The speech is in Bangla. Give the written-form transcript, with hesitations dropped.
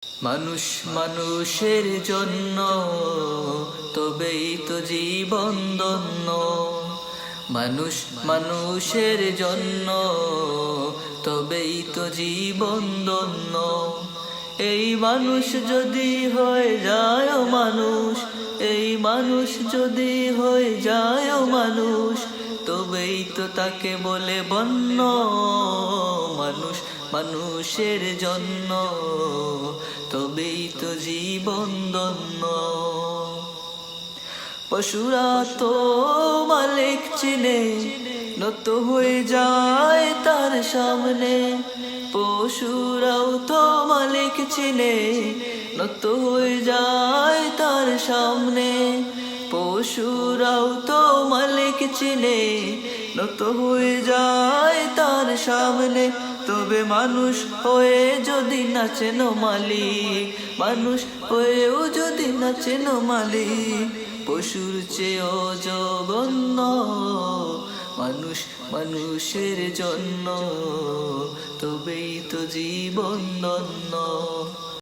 মানুষ মানুষের জন্য তবেই তো জীবন ধন্য। মানুষ মানুষের জন্য তবেই তো জীবন ধন্য। এই মানুষ যদি হয়ে যায় মানুষ, এই মানুষ যদি হয়ে যায় মানুষ, তবেই তো তাকে বলে বন্য। মানুষ মানুষের জন্য তবেই তো জীবন ধন্য। পশুরা তো মালিক চিনে, নত হয়ে যায় তার সামনে। পশুরাও তো মালিক চিনে, নত হয়ে যায় তার সামনে। পশুরাও তো মালিক চিনে, নত হয়ে যায় তার সামনে। তবে মানুষ হয়ে যদি নাচেন মালিক, মানুষ হয়েও যদি নাচেন মালিক, পশুর চেয়েও জঘন্য। মানুষ মানুষের জন্য তবেই তো জীবন ধন্য।